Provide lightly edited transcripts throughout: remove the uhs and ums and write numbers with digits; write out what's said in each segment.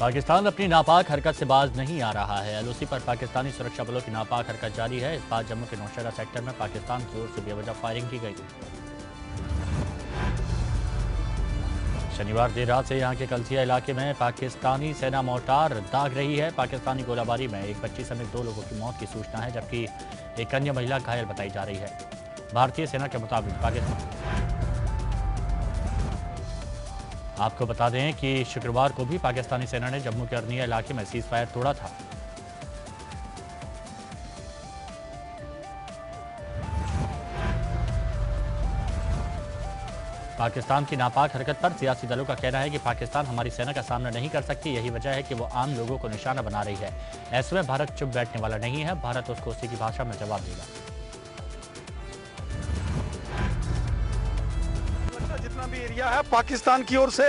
पाकिस्तान अपनी नापाक हरकत से बाज नहीं आ रहा है। एलओसी पर पाकिस्तानी सुरक्षा बलों की नापाक हरकत जारी है। इस बार जम्मू के नौशेरा सेक्टर में पाकिस्तान की ओर से बेवजह फायरिंग की गई। शनिवार देर रात से यहां के कलसिया इलाके में पाकिस्तानी सेना मोर्टार दाग रही है। पाकिस्तानी गोलाबारी में एक बच्ची समेत 2 लोगों की मौत की सूचना है, जबकि एक अन्य महिला घायल बताई जा रही है। भारतीय सेना के मुताबिक आपको बता दें कि शुक्रवार को भी पाकिस्तानी सेना ने जम्मू के अर्निया इलाके में सीज फायर तोड़ा था। पाकिस्तान की नापाक हरकत पर सियासी दलों का कहना है कि पाकिस्तान हमारी सेना का सामना नहीं कर सकती। यही वजह है कि वो आम लोगों को निशाना बना रही है। ऐसे में भारत चुप बैठने वाला नहीं है। भारत उसको उसी की भाषा में जवाब देगा। जितना भी एरिया है पाकिस्तान की ओर से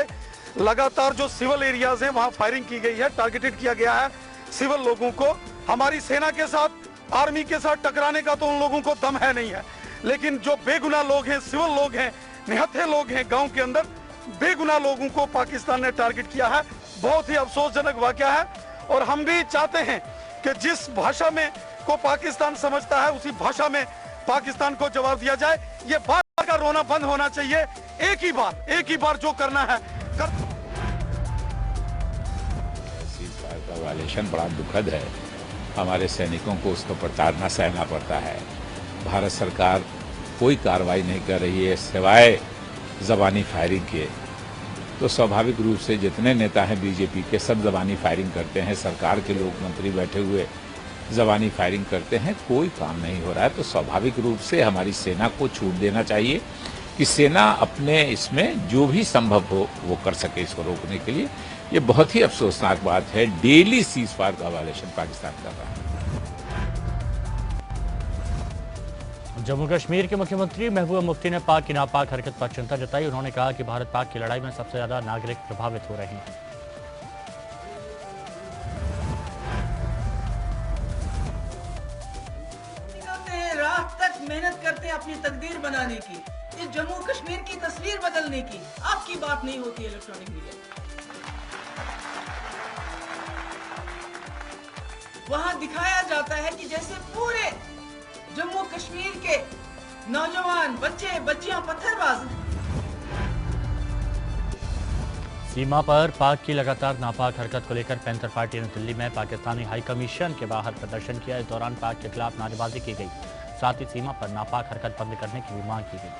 लगातार जो सिविल एरियाज हैं वहां फायरिंग की गई है, टारगेटेड किया गया है सिविल लोगों को। हमारी सेना के साथ आर्मी के साथ टकराने का तो उन लोगों को दम है नहीं है, लेकिन जो बेगुनाह लोग हैं, सिविल लोग हैं, निहत्थे लोग हैं, गांव के अंदर बेगुनाह लोगों को पाकिस्तान ने टारगेट किया है। बहुत ही अफसोसजनक वाकया है और हम भी चाहते हैं कि जिस भाषा में को पाकिस्तान समझता है उसी भाषा में पाकिस्तान को जवाब दिया जाए। ये बार का रोना बंद होना चाहिए। एक ही बार जो करना है सीज़फायर का वायलेशन बड़ा दुखद है। हमारे सैनिकों को उसका प्रताड़ना सहना पड़ता है। भारत सरकार कोई कार्रवाई नहीं कर रही है सिवाय ज़बानी फायरिंग के। तो स्वाभाविक रूप से जितने नेता हैं बीजेपी के सब ज़बानी फायरिंग करते हैं। सरकार के लोग मंत्री बैठे हुए ज़बानी फायरिंग करते हैं, कोई काम नहीं हो रहा है। तो स्वाभाविक रूप से हमारी सेना को छूट देना चाहिए कि सेना अपने इसमें जो भी संभव हो वो कर सके इसको रोकने के लिए। ये बहुत ही अफसोसनाक बात है। डेली सीज फायर का वायलेशन पाकिस्तान कर रहा है। जम्मू कश्मीर के मुख्यमंत्री महबूबा मुफ्ती ने पाक की नापाक हरकत पर चिंता जताई। उन्होंने कहा कि भारत पाक की लड़ाई में सबसे ज्यादा नागरिक प्रभावित हो रहे हैं। रात तक मेहनत करते हैं अपनी तकदीर बनाने की, इस जम्मू कश्मीर की तस्वीर बदलने की। आपकी बात नहीं होती इलेक्ट्रॉनिक मीडिया। वहां दिखाया जाता है कि जैसे पूरे जम्मू कश्मीर के नौजवान बच्चे बच्चियां पत्थरबाज हैं। सीमा पर पाक की लगातार नापाक हरकत को लेकर पैंथर पार्टी ने दिल्ली में पाकिस्तानी हाई कमीशन के बाहर प्रदर्शन किया। इस दौरान पाक के खिलाफ नारेबाजी की गई। साथ ही सीमा पर नापाक हरकत बंद करने की भी मांग की गई।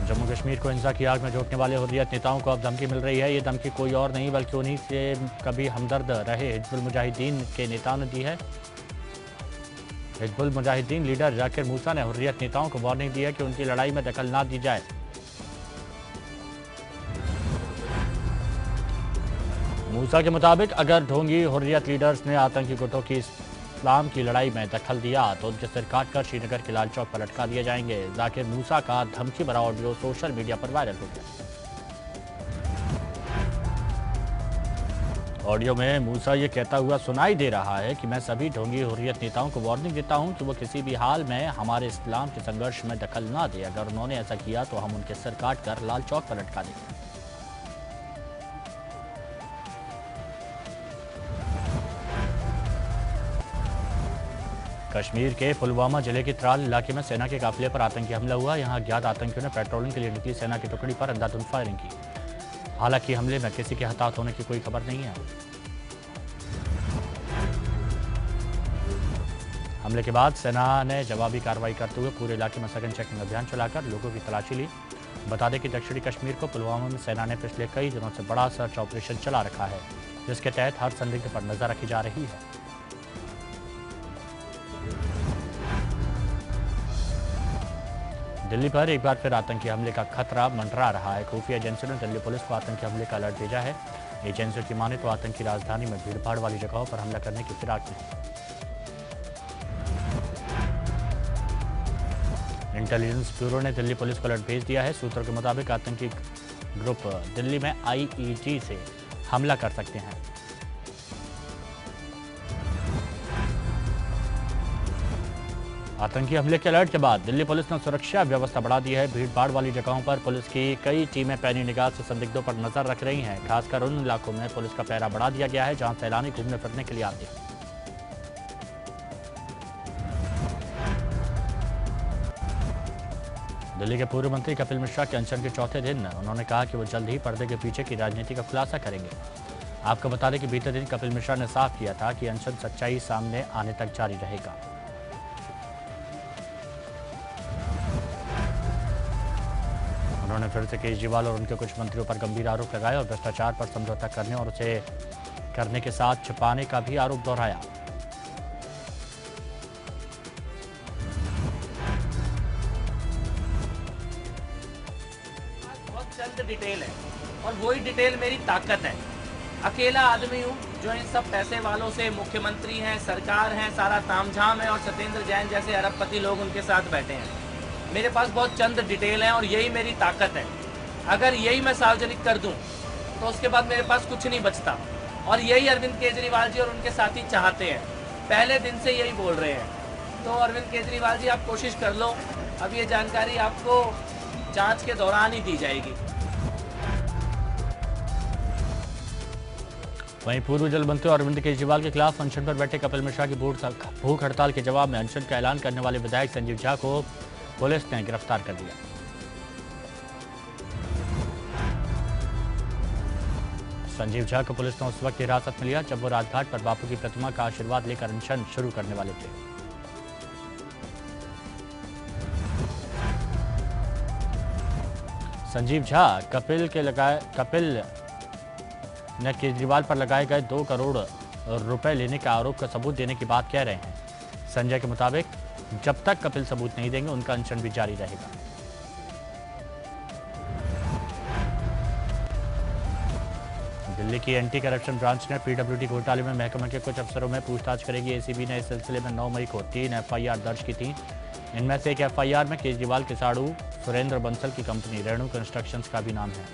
जम्मू कश्मीर को हिंसा की आग में झोंकने वाले हुर्रियत नेताओं को अब धमकी मिल रही है। ये धमकी कोई और नहीं बल्कि उन्हीं से कभी हमदर्द रहे हिजबुल मुजाहिदीन के नेताओं ने दी है। हिजबुल मुजाहिदीन लीडर जाकिर मूसा ने हुर्रियत नेताओं को वार्निंग दी है कि उनकी लड़ाई में दखल ना दी जाए। मूसा के मुताबिक अगर ढोंगी हुर्रियत लीडर्स ने आतंकी गुटों की इस्लाम की लड़ाई में दखल दिया तो उनके सिर काटकर श्रीनगर के लाल चौक पर लटका दिए जाएंगे। जाकिर मूसा का धमकी भरा ऑडियो सोशल मीडिया पर वायरल हो गया। ऑडियो में मूसा ये कहता हुआ सुनाई दे रहा है कि मैं सभी ढोंगी हुर्रियत नेताओं को वार्निंग देता हूं कि वो किसी भी हाल में हमारे इस्लाम के संघर्ष में दखल ना दे। अगर उन्होंने ऐसा किया तो हम उनके सिर काटकर लाल चौक पर लटका देंगे। कश्मीर के पुलवामा जिले के त्राल इलाके में सेना के काफिले पर आतंकी हमला हुआ। यहां अज्ञात आतंकियों ने पेट्रोलिंग के लिए निकली सेना की टुकड़ी पर अंधाधुंध फायरिंग की। हालांकि हमले में किसी के हताहत होने की कोई खबर नहीं है। हमले के बाद सेना ने जवाबी कार्रवाई करते हुए पूरे इलाके में सघन चेकिंग अभियान चलाकर लोगों की तलाशी ली। बता दें कि दक्षिणी कश्मीर को पुलवामा में सेना ने पिछले कई दिनों से बड़ा सर्च ऑपरेशन चला रखा है, जिसके तहत हर संदिग्ध पर नजर रखी जा रही है। दिल्ली पर एक बार फिर आतंकी हमले का खतरा मंडरा रहा है। खुफिया एजेंसियों ने दिल्ली पुलिस को आतंकी हमले का अलर्ट भेजा है। एजेंसियों की माने तो आतंकी राजधानी में भीड़भाड़ वाली जगहों पर हमला करने की फिराक में। इंटेलिजेंस ब्यूरो ने दिल्ली पुलिस को अलर्ट भेज दिया है। सूत्रों के मुताबिक आतंकी ग्रुप दिल्ली में आईईडी से हमला कर सकते हैं। आतंकी हमले के अलर्ट के बाद दिल्ली पुलिस ने सुरक्षा व्यवस्था बढ़ा दी है। भीड़ भाड़ वाली जगहों पर पुलिस की कई टीमें पैनी निगाह से संदिग्धों पर नजर रख रही हैं। खासकर उन इलाकों में पुलिस का पहरा बढ़ा दिया गया है जहां सैलानी घूमने फिरने के लिए आते हैं। दिल्ली के पूर्व मंत्री कपिल मिश्रा के अनशन के चौथे दिन उन्होंने कहा कि वो जल्द ही पर्दे के पीछे की राजनीति का खुलासा करेंगे। आपको बता दें कि बीते दिन कपिल मिश्रा ने साफ किया था कि अनशन सच्चाई सामने आने तक जारी रहेगा। उन्होंने फिर से केजरीवाल और उनके कुछ मंत्रियों पर गंभीर आरोप लगाए और भ्रष्टाचार पर समझौता करने और उसे करने के साथ छिपाने का भी आरोप दोहराया। चंद डिटेल है और वही डिटेल मेरी ताकत है। अकेला आदमी हूँ जो इन सब पैसे वालों से, मुख्यमंत्री हैं, सरकार हैं, सारा तामझाम है और सत्येंद्र जैन जैसे अरबपति लोग उनके साथ बैठे हैं। मेरे पास बहुत चंद डिटेल हैं और यही मेरी ताकत है। अगर यही मैं सार्वजनिक कर दूं तो उसके बाद मेरे पास कुछ नहीं बचता और यही अरविंद केजरीवाल जी और उनके साथी चाहते हैं। पहले दिन से यही बोल रहे हैं। तो अरविंद केजरीवाल जी आप कोशिश कर लो, अब ये जानकारी आपको जांच के दौरान ही दी जाएगी। वहीं पूर्व जल मंत्री अरविंद केजरीवाल के खिलाफ अनशन पर बैठे कपिल मिश्रा की भूख हड़ताल के जवाब में अनशन का ऐलान करने वाले विधायक संजीव झा को पुलिस ने गिरफ्तार कर लिया। संजीव झा को पुलिस ने उस वक्त हिरासत में लिया जब वो राजघाट पर बापू की प्रतिमा का आशीर्वाद लेकर अनशन शुरू करने वाले थे। संजीव झा कपिल ने केजरीवाल पर लगाए गए 2 करोड़ रुपए लेने का आरोप का सबूत देने की बात कह रहे हैं। संजय के मुताबिक जब तक कपिल सबूत नहीं देंगे उनका अनशन भी जारी रहेगा। दिल्ली की एंटी करप्शन ब्रांच ने पीडब्ल्यूडी घोटाले में महकमे के कुछ अफसरों में पूछताछ करेगी। एसीबी ने इस सिलसिले में 9 मई को 3 एफआईआर दर्ज की थी। इनमें से एक एफआईआर में केजरीवाल के साड़ू सुरेंद्र बंसल की कंपनी रेणु कंस्ट्रक्शंस का भी नाम है।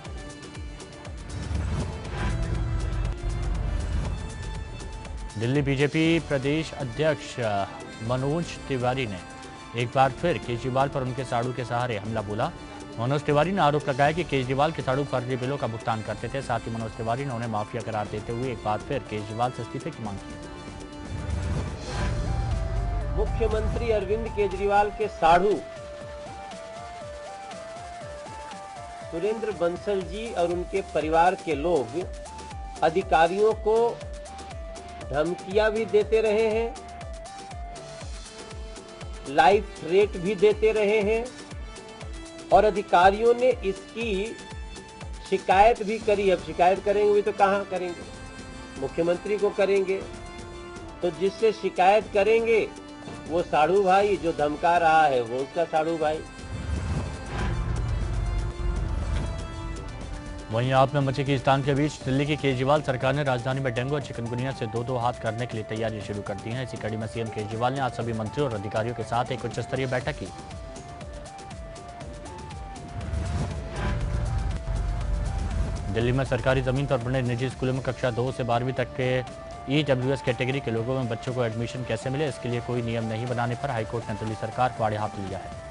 दिल्ली बीजेपी प्रदेश अध्यक्ष मनोज तिवारी ने एक बार फिर केजरीवाल पर उनके साड़ू के सहारे हमला बोला। मनोज तिवारी ने आरोप लगाया कि केजरीवाल के साड़ू फर्जी बिलों का भुगतान करते थे। साथ ही मनोज तिवारी ने उन्हें माफिया करार देते हुए एक बार फिर केजरीवाल से इस्तीफे की मांग की। मुख्यमंत्री अरविंद केजरीवाल के साड़ू सुरेंद्र बंसल जी और उनके परिवार के लोग अधिकारियों को धमकियां भी देते रहे हैं, लाइफ थ्रेट भी देते रहे हैं और अधिकारियों ने इसकी शिकायत भी करी। अब शिकायत करेंगे भी तो कहां करेंगे, मुख्यमंत्री को करेंगे। तो जिससे शिकायत करेंगे वो साड़ू भाई, जो धमका रहा है वो उसका साड़ू भाई। वहीं आप में मची खींचतान के बीच दिल्ली की केजरीवाल सरकार ने राजधानी में डेंगू और चिकनगुनिया से 2-2 हाथ करने के लिए तैयारी शुरू कर दी है। इसी कड़ी में सीएम केजरीवाल ने आज सभी मंत्रियों और अधिकारियों के साथ एक उच्च स्तरीय बैठक की। दिल्ली में सरकारी जमीन पर बने निजी स्कूलों में कक्षा 2 से 12वीं तक के EWS कैटेगरी के लोगों में बच्चों को एडमिशन कैसे मिले, इसके लिए कोई नियम नहीं बनाने पर हाईकोर्ट ने दिल्ली सरकार को आड़े हाथ लिया है।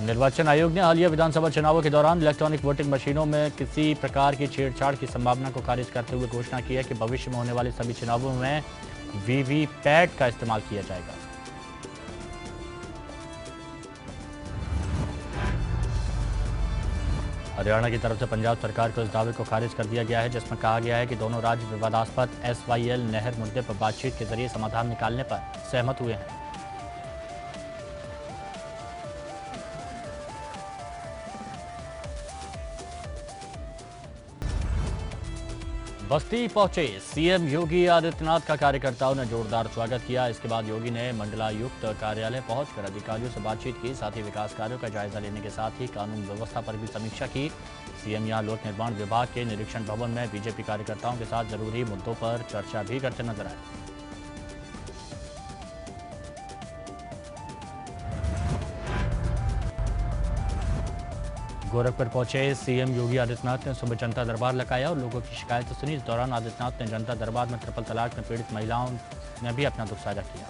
निर्वाचन आयोग ने हालिया विधानसभा चुनावों के दौरान इलेक्ट्रॉनिक वोटिंग मशीनों में किसी प्रकार की छेड़छाड़ की संभावना को खारिज करते हुए घोषणा की है कि भविष्य में होने वाले सभी चुनावों में वीवीपैट का इस्तेमाल किया जाएगा। हरियाणा की तरफ से पंजाब सरकार को इस दावे को खारिज कर दिया गया है जिसमें कहा गया है कि दोनों राज्य विवादास्पद SYL नहर मुद्दे पर बातचीत के जरिए समाधान निकालने पर सहमत हुए हैं। बस्ती पहुंचे सीएम योगी आदित्यनाथ का कार्यकर्ताओं ने जोरदार स्वागत किया। इसके बाद योगी ने मंडलायुक्त कार्यालय पहुंचकर अधिकारियों से बातचीत की। साथ ही विकास कार्यों का जायजा लेने के साथ ही कानून व्यवस्था पर भी समीक्षा की। सीएम यहां लोक निर्माण विभाग के निरीक्षण भवन में बीजेपी कार्यकर्ताओं के साथ जरूरी मुद्दों पर चर्चा भी करते नजर आए। गोरखपुर पहुंचे सीएम योगी आदित्यनाथ ने सुबह जनता दरबार लगाया और लोगों की शिकायतें सुनी। इस दौरान आदित्यनाथ ने जनता दरबार में ट्रिपल तलाक में पीड़ित महिलाओं ने भी अपना दुख साझा किया।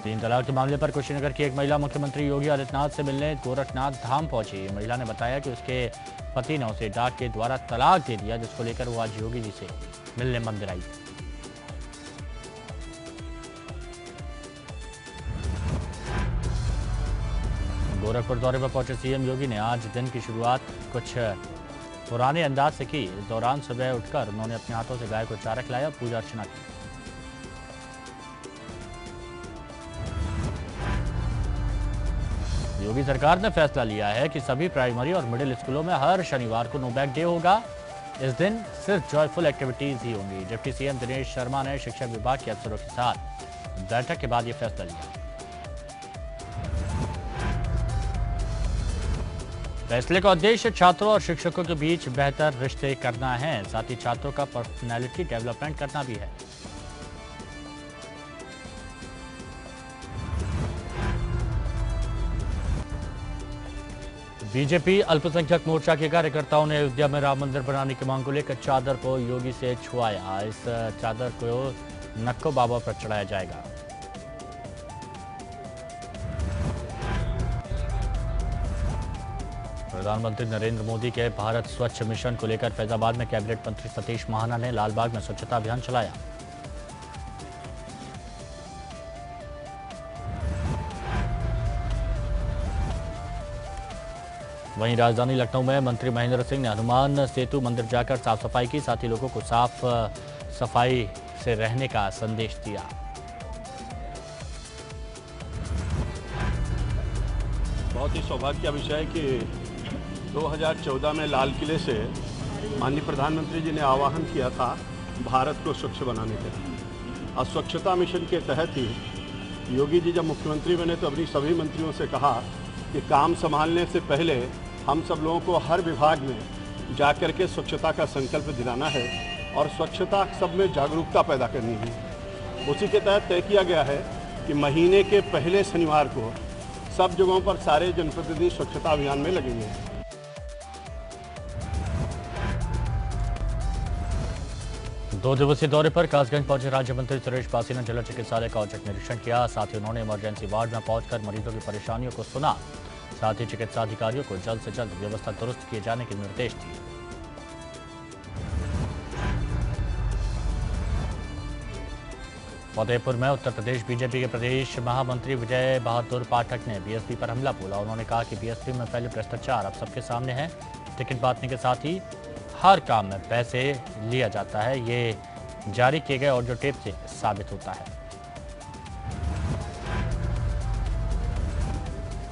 तीन तलाक के मामले पर कुशीनगर की एक महिला मुख्यमंत्री योगी आदित्यनाथ से मिलने गोरखनाथ धाम पहुंची। महिला ने बताया कि उसके पति ने उसे डाक के द्वारा तलाक दे दिया, जिसको लेकर वो आज योगी जी से मिलने मंदिर आई। गोरखपुर दौरे पर पहुंचे सीएम योगी ने आज दिन की शुरुआत कुछ पुराने अंदाज से की। इस दौरान सुबह उठकर उन्होंने अपने हाथों से गाय को चारा खिलाया और पूजा अर्चना की। योगी सरकार ने फैसला लिया है कि सभी प्राइमरी और मिडिल स्कूलों में हर शनिवार को नो बैग डे होगा। इस दिन सिर्फ जॉयफुल एक्टिविटीज ही होंगी। डिप्टी सीएम दिनेश शर्मा ने शिक्षा विभाग के अफसरों के साथ बैठक के बाद यह फैसला लिया। फैसले का उद्देश्य छात्रों और शिक्षकों के बीच बेहतर रिश्ते करना है, साथ ही छात्रों का पर्सनैलिटी डेवलपमेंट करना भी है। बीजेपी अल्पसंख्यक मोर्चा के कार्यकर्ताओं ने अयोध्या में राम मंदिर बनाने की मांग को लेकर चादर को योगी से छुआया। इस चादर को नक्को बाबा पर चढ़ाया जाएगा। प्रधानमंत्री नरेंद्र मोदी के भारत स्वच्छ मिशन को लेकर फैजाबाद में कैबिनेट मंत्री सतीश महाना ने लालबाग में स्वच्छता अभियान चलाया। वहीं राजधानी लखनऊ में मंत्री महेंद्र सिंह ने हनुमान सेतु मंदिर जाकर साफ सफाई की, साथ ही लोगों को साफ सफाई से रहने का संदेश दिया। बहुत ही सौभाग्य का विषय है कि 2014 में लाल किले से माननीय प्रधानमंत्री जी ने आह्वान किया था भारत को स्वच्छ बनाने के लिए, और स्वच्छता मिशन के तहत ही योगी जी जब मुख्यमंत्री बने तो अपनी सभी मंत्रियों से कहा कि काम संभालने से पहले हम सब लोगों को हर विभाग में जाकर के स्वच्छता का संकल्प दिलाना है और स्वच्छता सब में जागरूकता पैदा करनी है। उसी के तहत तय किया गया है कि महीने के पहले शनिवार को सब जगहों पर सारे जनप्रतिनिधि स्वच्छता अभियान में लगेंगे। दो दिवसीय दौरे पर कासगंज पहुंचे राज्य मंत्री सुरेश पासी ने जिला चिकित्सालय का औचक निरीक्षण किया। साथ ही उन्होंने इमरजेंसी वार्ड में पहुंचकर मरीजों की परेशानियों को सुना। साथ ही चिकित्सा अधिकारियों को जल्द से जल्द व्यवस्था दुरुस्त किए जाने के निर्देश दिए। फतेहपुर में उत्तर प्रदेश बीजेपी के प्रदेश महामंत्री विजय बहादुर पाठक ने बीएसपी पर हमला बोला। उन्होंने कहा कि बीएसपी में पहले भ्रष्टाचार अब सबके सामने है। टिकट बांटने के साथ ही हर काम में पैसे लिया जाता है, ये जारी किए गए ऑडियो टेप से साबित होता है।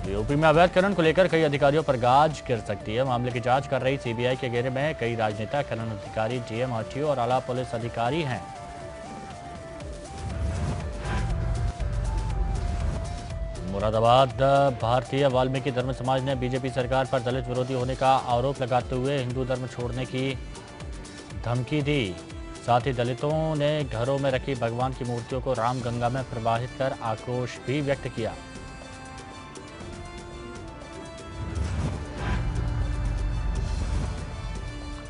यूपी में अवैध खनन को लेकर कई अधिकारियों पर गाज गिर सकती है। मामले की जांच कर रही सीबीआई के घेरे में कई राजनेता, खनन अधिकारी, डीएम, आरटीओ और आला पुलिस अधिकारी हैं। मुरादाबाद भारतीय वाल्मीकि धर्म समाज ने बीजेपी सरकार पर दलित विरोधी होने का आरोप लगाते हुए हिंदू धर्म छोड़ने की धमकी दी। साथ ही दलितों ने घरों में रखी भगवान की मूर्तियों को रामगंगा में प्रवाहित कर आक्रोश भी व्यक्त किया।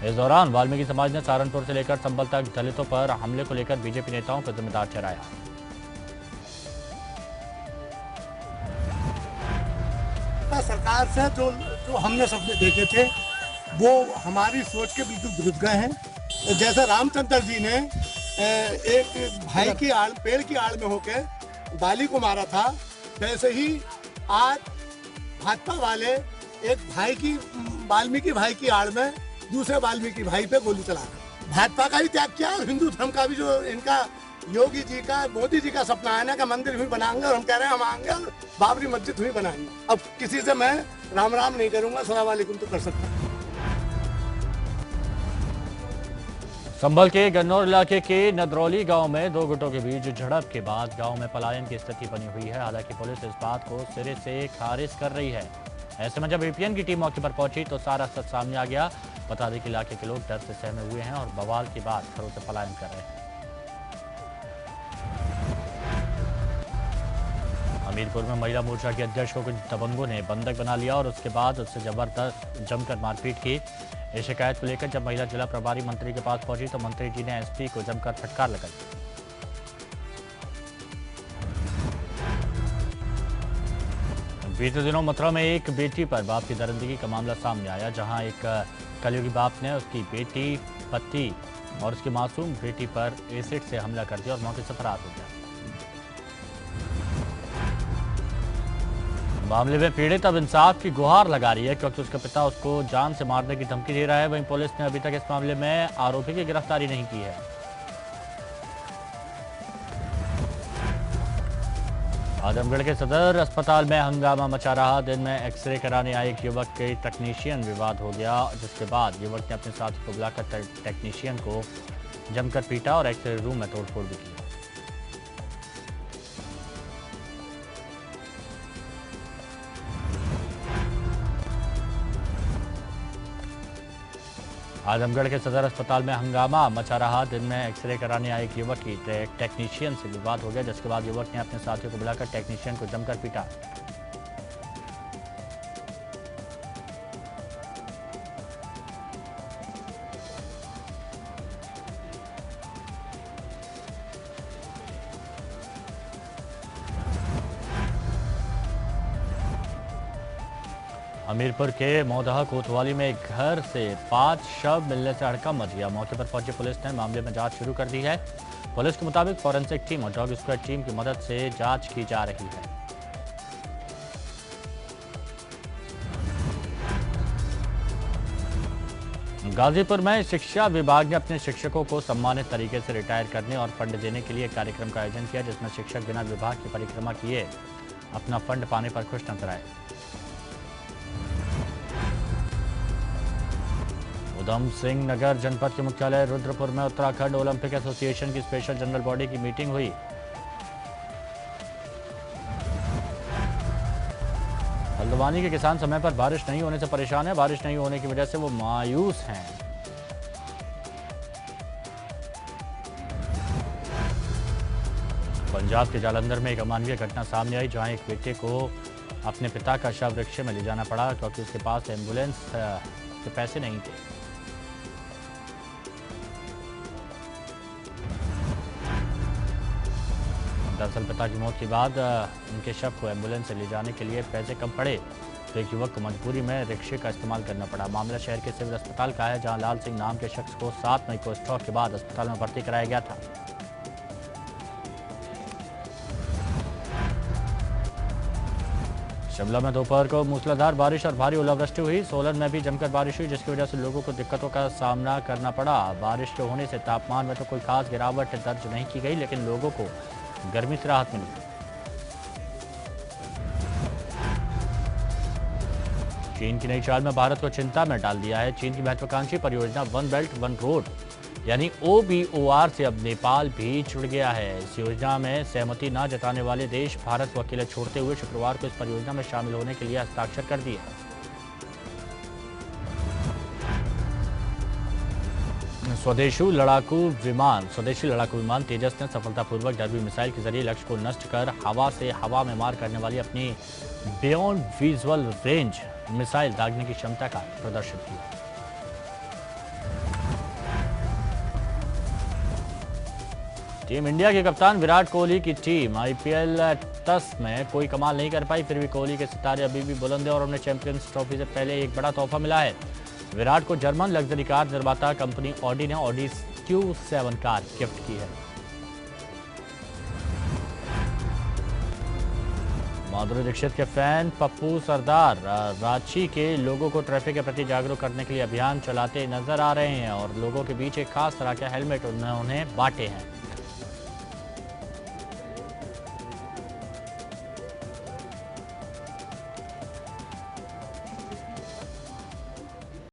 इस दौरान वाल्मीकि समाज ने सहारनपुर से लेकर संभल तक दलितों पर हमले को लेकर बीजेपी नेताओं को जिम्मेदार ठहराया। सरकार से जो हमने सपने देखे थे वो हमारी सोच के बिल्कुल विरुद्ध गए हैं। जैसे रामचंद्र जी ने एक भाई की आड़, पेड़ की आड़ में होकर बाली को मारा था, वैसे ही आज भाजपा वाले एक भाई की, वाल्मीकि भाई की आड़ में दूसरे वाल्मीकि भाई पे गोली चला रहे। भाजपा का भी त्याग किया और हिंदू धर्म का भी, जो इनका योगी जी का, मोदी जी का सपना है ना कि मंदिर भी बनाएंगे, और हम कह रहे हैं हम आएंगे और बाबरी मस्जिद भी बनाएंगे। अब किसी से मैं राम राम नहीं करूंगा, सलाम वालेकुम तो कर सकता हूँ। संभल के गन्नौर इलाके के नदरौली गांव में दो गुटों के बीच झड़प के बाद गांव में पलायन की स्थिति बनी हुई है। हालांकि पुलिस इस बात को सिरे से खारिज कर रही है। ऐसे में जब एपीएन की टीम मौके पर पहुंची तो सारा सच सामने आ गया। बता दें कि इलाके के लोग डर से सहमे हुए हैं और बवाल के बाद घरों से पलायन कर रहे हैं। हमीरपुर में महिला मोर्चा के अध्यक्ष को कुछ दबंगों ने बंधक बना लिया और उसके बाद उससे जबरदस्त जमकर मारपीट की। इस शिकायत को लेकर जब महिला जिला प्रभारी मंत्री के पास पहुंची तो मंत्री जी ने एसपी को जमकर फटकार लगाई। बीते दिनों मथुरा में एक बेटी पर बाप की दरिंदगी का मामला सामने आया, जहां एक कलयुगी बाप ने उसकी बेटी, पति और उसकी मासूम बेटी पर एसिड से हमला कर दिया और मौके से फरार हो गया। मामले में पीड़ित अब इंसाफ की गुहार लगा रही है, क्योंकि उसका पिता उसको जान से मारने की धमकी दे रहा है। वहीं पुलिस ने अभी तक इस मामले में आरोपी की गिरफ्तारी नहीं की है। आजमगढ़ के सदर अस्पताल में हंगामा मचा रहा। दिन में एक्सरे कराने आए एक युवक के टेक्नीशियन विवाद हो गया, जिसके बाद युवक ने अपने साथी को बुलाकर टेक्नीशियन को जमकर पीटा और एक्सरे रूम में तोड़फोड़ भी की। आजमगढ़ के सदर अस्पताल में हंगामा मचा रहा। दिन में एक्सरे कराने आए एक युवक की टेक्नीशियन से विवाद हो गया, जिसके बाद युवक ने अपने साथियों को बुलाकर टेक्नीशियन को जमकर पीटा। हमीरपुर के मौदहा कोतवाली में एक घर से 5 शव मिलने से हड़कंप मच गया। मौके पर पहुंची पुलिस ने मामले में जांच शुरू कर दी है। पुलिस के मुताबिक फॉरेंसिक टीम और डॉग स्क्वाड टीम की मदद से जांच की जा रही है। गाजीपुर में शिक्षा विभाग ने अपने शिक्षकों को सम्मानित तरीके से रिटायर करने और फंड देने के लिए कार्यक्रम का आयोजन किया, जिसमें शिक्षक बिना विभाग की परिक्रमा किए अपना फंड पाने पर खुश नजर आए। उधम सिंह नगर जनपद के मुख्यालय रुद्रपुर में उत्तराखंड ओलंपिक एसोसिएशन की स्पेशल जनरल बॉडी की मीटिंग हुई। हल्द्वानी के किसान समय पर बारिश नहीं होने से परेशान है। बारिश नहीं होने की वजह से वो मायूस हैं। पंजाब के जालंधर में एक अमानवीय घटना सामने आई, जहां एक बेटे को अपने पिता का शव रिक्शे में ले जाना पड़ा, क्योंकि उसके पास एम्बुलेंस के पैसे नहीं थे। दरअसल पिता की मौत के बाद उनके शव को एम्बुलेंस से ले जाने के लिए पैसे कम पड़े, तो एक युवक को मजबूरी में रिक्शे का इस्तेमाल करना पड़ा। मामला शहर के सिविल अस्पताल का है, जहां लाल सिंह नाम के शख्स को 7 मई को स्ट्रोक के बाद अस्पताल में भर्ती कराया गया था। शिमला में दोपहर को मूसलाधार बारिश और भारी ओलावृष्टि हुई। सोलन में भी जमकर बारिश हुई, जिसकी वजह से लोगों को दिक्कतों का सामना करना पड़ा। बारिश के होने से तापमान में तो कोई खास गिरावट दर्ज नहीं की गई, लेकिन लोगों को गर्मी से राहत मिली। चीन की नई चाल में भारत को चिंता में डाल दिया है। चीन की महत्वाकांक्षी परियोजना वन बेल्ट वन रोड यानी OBOR से अब नेपाल भी जुड़ गया है। इस योजना में सहमति न जताने वाले देश भारत को अकेले छोड़ते हुए शुक्रवार को इस परियोजना में शामिल होने के लिए हस्ताक्षर कर दिए। स्वदेशी लड़ाकू विमान तेजस ने सफलतापूर्वक डर्बी मिसाइल के जरिए लक्ष्य को नष्ट कर हवा में मार करने वाली अपनी बियॉन्ड विजुअल रेंज मिसाइल दागने की क्षमता का प्रदर्शन किया। टीम इंडिया के कप्तान विराट कोहली की टीम IPL 10 में कोई कमाल नहीं कर पाई, फिर भी कोहली के सितारे अभी भी बुलंद है और उन्हें चैंपियंस ट्रॉफी से पहले एक बड़ा तोहफा मिला है। विराट को जर्मन लग्जरी कार निर्माता कंपनी ऑडी ने ऑडी Q7 कार गिफ्ट की है। माधुरी दीक्षित के फैन पप्पू सरदार रांची के लोगों को ट्रैफिक के प्रति जागरूक करने के लिए अभियान चलाते नजर आ रहे हैं और लोगों के बीच एक खास तरह के हेलमेट उन्हें बांटे हैं।